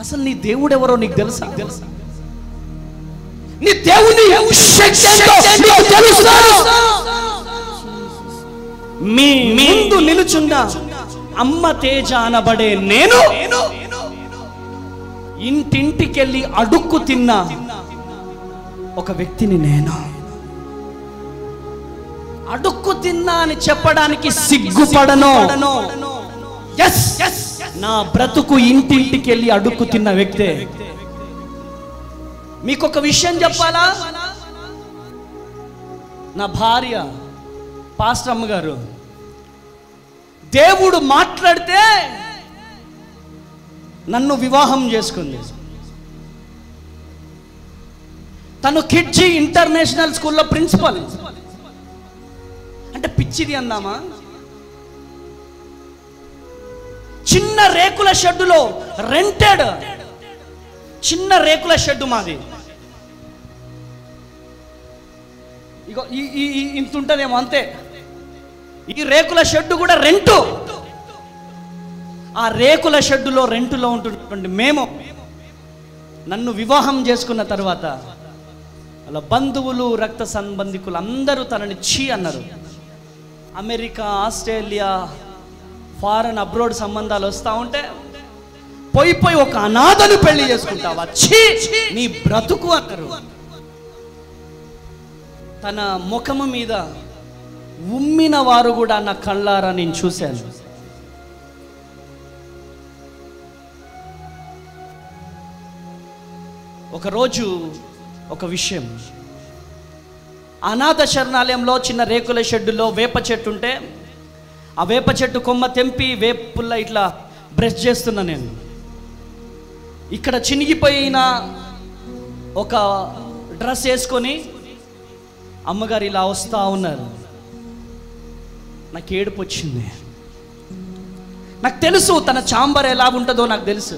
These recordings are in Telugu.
అసలు నీ దేవుడు ఎవరో నీకు తెలుసా? నీ దేవుని శక్తి ఏంటో నీకు తెలుసా? మీ ముందు నిలుచున్న అమ్మ తేజ అనబడే నేను ఇంటింటికెళ్ళి అడుక్కు తిన్నా ఒక వ్యక్తిని. నేను అడుక్కు తిన్నా అని చెప్పడానికి సిగ్గుపడను. నా బ్రతుకు ఇంటింటికెళ్ళి అడుక్కు తిన్న వ్యక్తే. మీకొక విషయం చెప్పాలా? నా భార్య పాస్టర్ అమ్మగారు దేవుడు మాట్లాడితే నన్ను వివాహం చేసుకుంది. తను కిడ్జీ ఇంటర్నేషనల్ స్కూల్లో ప్రిన్సిపల్. అంటే పిచ్చిది అందామా? చిన్న రేకుల షెడ్డులో రెంటెడ్ చిన్న రేకుల షెడ్డు మాది. ఇగో ఇంత ఉంటుందేమో అంతే. ఈ రేకుల షెడ్డు కూడా రెంటు. ఆ రేకుల షెడ్డులో రెంటులో ఉంటున్నటువంటి మేము నన్ను వివాహం చేసుకున్న తర్వాత అలా బంధువులు రక్త సంబంధికులు అందరూ తనని ఛీ అన్నారు. అమెరికా, ఆస్ట్రేలియా, ఫారెన్ అబ్రోడ్ సంబంధాలు వస్తూ ఉంటే పోయి ఒక అనాథను పెళ్లి చేసుకుంటావా, ఛీ నీ బ్రతుకు అన్నారు. తన ముఖము మీద ఉమ్మిన వారు కూడా నా కళ్ళారా నేను చూశాను. ఒకరోజు ఒక విషయం, అనాథ శరణాలయంలో చిన్న రేకుల షెడ్డులో వేప చెట్టు ఉంటే ఆ వేప చెట్టు కొమ్మ తెంపి వేపుల్ల ఇట్లా బ్రష్ చేస్తున్నా నేను. ఇక్కడ చినిగిపోయిన ఒక డ్రెస్ వేసుకొని అమ్మగారు ఇలా వస్తూ ఉన్నారు. నాకు ఏడుపు వచ్చింది. నాకు తెలుసు తన ఛాంబర్ ఎలా ఉంటుందో నాకు తెలుసు.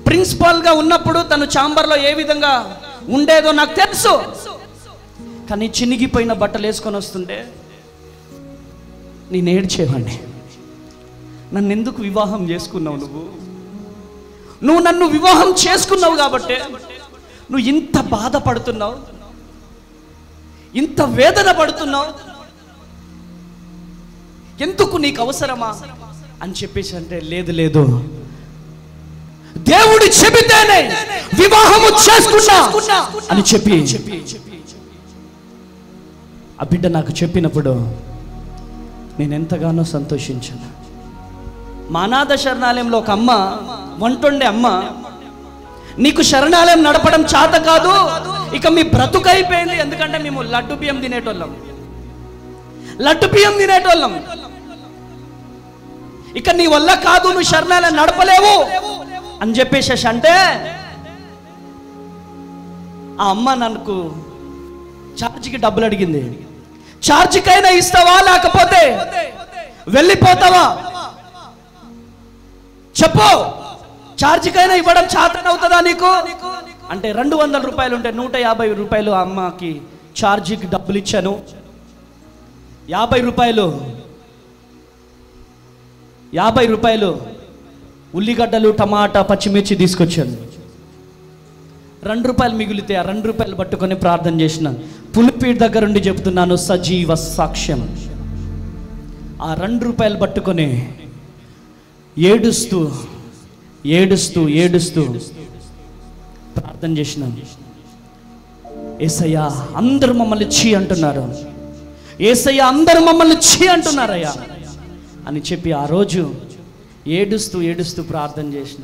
ప్రిన్సిపాల్గా ఉన్నప్పుడు తను ఛాంబర్లో ఏ విధంగా ఉండేదో నాకు తెలుసు. కానీ చినిగిపోయిన బట్టలు వేసుకొని వస్తుంటే నేను ఏడ్చేవాడిని. నన్ను ఎందుకు వివాహం చేసుకున్నావు? నువ్వు నన్ను వివాహం చేసుకున్నావు కాబట్టి నువ్వు ఇంత బాధపడుతున్నావు, ఇంత వేదన పడుతున్నావు, ఎందుకు నీకు అవసరమా అని చెప్పేసి అంటే లేదు దేవుడు చెబితేనే వివాహము చేసుకున్నా అని చెప్పి ఆ బిడ్డ నాకు చెప్పినప్పుడు నేను ఎంతగానో సంతోషించాను. మా అనాథ శరణాలయంలో ఒక అమ్మ, వంటొండే అమ్మ, నీకు శరణాలయం నడపడం చేత కాదు, ఇక మీ బ్రతుకైపోయింది. ఎందుకంటే మేము లడ్డు బియ్యం తినేటోళ్ళం, ఇక నీ వల్ల కాదు, నువ్వు శరణాలయం నడపలేవు అని చెప్పేసి అంటే ఆ అమ్మ నాకు ఛార్జీకి డబ్బులు అడిగింది. ఛార్జీకైనా ఇస్తావా లేకపోతే వెళ్ళిపోతావా చెప్పు, ఛార్జీకైనా ఇవ్వడం చేతనవుతుందా నీకు అంటే 200 రూపాయలు ఉంటే 150 రూపాయలు ఆ అమ్మకి ఛార్జీకి డబ్బులు ఇచ్చాను. 50 రూపాయలు ఉల్లిగడ్డలు, టమాటా, పచ్చిమిర్చి తీసుకొచ్చాను. 2 రూపాయలు మిగిలితే ఆ 2 రూపాయలు పట్టుకొని ప్రార్థన చేసిన. పులిపీడి దగ్గర ఉండి చెప్తున్నాను, సజీవ సాక్ష్యం. ఆ 2 రూపాయలు పట్టుకొని ఏడుస్తూ ప్రార్థన చేసినాను. యేసయ్యా అందరూ మమ్మల్ని ఛీ అంటున్నారు, యేసయ్యా అందరూ మమ్మల్ని ఛీ అంటున్నారయ్యా అని చెప్పి ఆ రోజు ఏడుస్తూ ప్రార్థన చేసిన.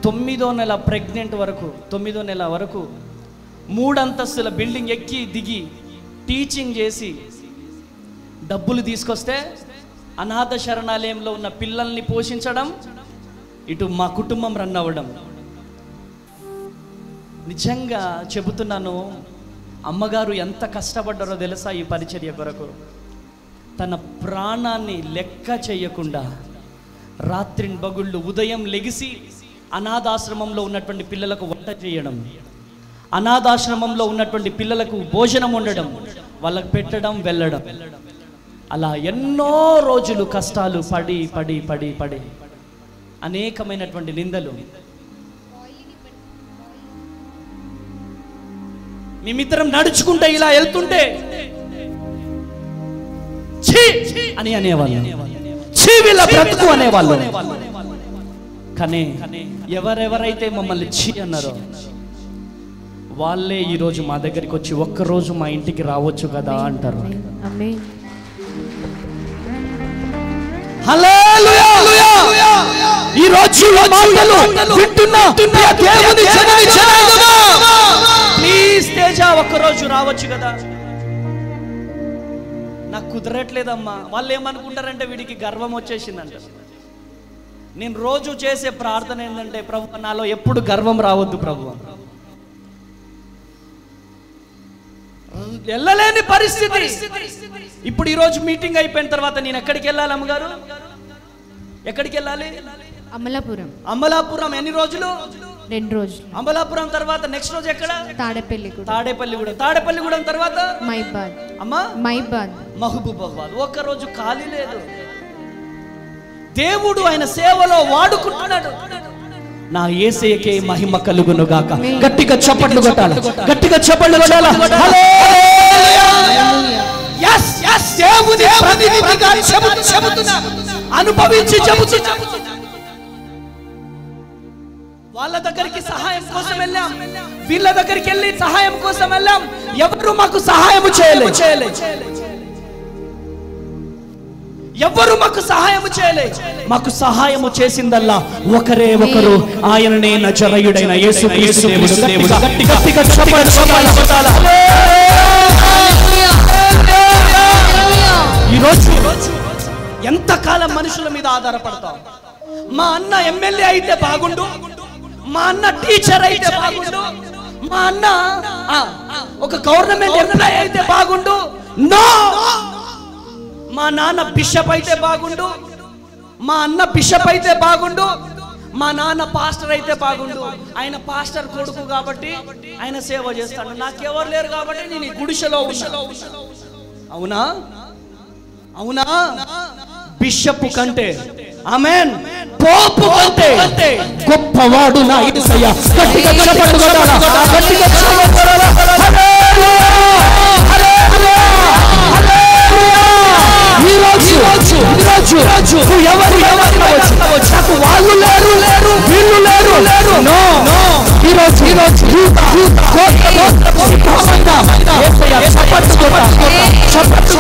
9వ నెల ప్రెగ్నెంట్ వరకు 9వ నెల వరకు 3 అంతస్తుల బిల్డింగ్ ఎక్కి దిగి టీచింగ్ చేసి డబ్బులు తీసుకొస్తే అనాథ శరణాలయంలో ఉన్న పిల్లల్ని పోషించడం, ఇటు మా కుటుంబం రన్ అవ్వడం. నిజంగా చెబుతున్నాను, అమ్మగారు ఎంత కష్టపడ్డారో తెలుసా ఈ పరిచర్య కొరకు. తన ప్రాణాన్ని లెక్క చేయకుండా రాత్రింబగుళ్ళు ఉదయం లెగిసి అనాథాశ్రమంలో ఉన్నటువంటి పిల్లలకు వంట చేయడం, అనాథాశ్రమంలో ఉన్నటువంటి పిల్లలకు భోజనం వండడం, వాళ్ళకు పెట్టడం, వెళ్ళడం, అలా ఎన్నో రోజులు కష్టాలు పడి అనేకమైనటువంటి నిందలు. మేమిద్దరం నడుచుకుంటే ఇలా వెళ్తుంటే ఛీ అని అనేవాళ్ళు, ఛీ వీళ్ళ బ్రతుకు అనేవాళ్ళు. కానీ ఎవరెవరైతే మమ్మల్ని ఛీ అన్నారో వాళ్ళే ఈరోజు మా దగ్గరికి వచ్చి ఒక్కరోజు మా ఇంటికి రావచ్చు కదా అంటారు. ఈ రోజు ప్లీజ్ తేజ ఒక్కరోజు రావచ్చు కదా. నాకు కుదరట్లేదమ్మా. వాళ్ళు ఏమనుకుంటారంటే వీడికి గర్వం వచ్చేసిందంట. నేను రోజు చేసే ప్రార్థన ఏంటంటే, ప్రభు నాలో ఎప్పుడు గర్వం రావద్దు ప్రభు. వెళ్ళలేని పరిస్థితి. ఇప్పుడు ఈరోజు మీటింగ్ అయిపోయిన తర్వాత నేను ఎక్కడికి వెళ్ళాలి అమ్మగారు? ఎక్కడికి వెళ్ళాలి? అమలాపురం. అమలాపురం ఎన్ని రోజులు? 2 రోజులు. అమలాపురం తర్వాత నెక్స్ట్ రోజు ఎక్కడ? తాడేపల్లిగూడెం. తాడేపల్లిగూడెం తర్వాత మైబాద్. అమ్మా మైబాద్, మహబూబాబాద్. ఒక్కరోజు ఖాళీ లేదు. దేవుడు ఆయన సేవలో వాడుకుంటున్నాడు. నా యేసయ్యకే మహిమ కలుగును గాక. గట్టిగా చప్పట్లు కొట్టాలి, గట్టిగా చప్పట్లు కొట్టాలి. దేవుని ప్రతినిధిగా చెబుతున్నా, అనుభవించి చెబుతున్నా. వాళ్ళ దగ్గరికి సహాయం కోసం వెళ్ళాం, వీళ్ళ దగ్గరికి వెళ్ళి సహాయం కోసం వెళ్ళాం. ఎవరు మాకు సహాయం చేయలేదు. ఎవరు మాకు సహాయం చేయలేదు. మాకు సహాయము చేసిందల్లా ఒకరే ఒకరు, ఆయననే నజరేయుడైన యేసుక్రీస్తు దేవుడు. గట్టిగా చప్పట్లు కొట్టాలి. ఈరోజు ఎంతకాలం మనుషుల మీద ఆధారపడతాం? మా అన్న ఎమ్మెల్యే అయితే బాగుండు, మా అన్న టీచర్ అయితే బాగుండు, మా అన్న ఒక గవర్నమెంట్ ఎంప్లాయ్ అయితే బాగుండు. నో, మా నాన్న బిషప్ అయితే బాగుండు, మా అన్న బిషప్ అయితే బాగుండు, మా నాన్న పాస్టర్ అయితే బాగుండు. ఆయన పాస్టర్ కొడుకు కాబట్టి ఆయన సేవ చేస్తాడు. నాకెవరు లేరు కాబట్టి నేను ఈ గుడిసెలో ఉన్నా. అవునా? అవునా? బిషప్ కంటే, ఆమేన్, పోపు కంటే గొప్పవాడు నా యేసయ్య. గట్టిగా చప్పట్లు కొట్టాలా, గట్టిగా చప్పట్లు కొట్టాలా. ఎవరు నాకు వాళ్ళు లేరు, వీళ్ళు లేరు. నో, ఈరోజు చప్పట్లు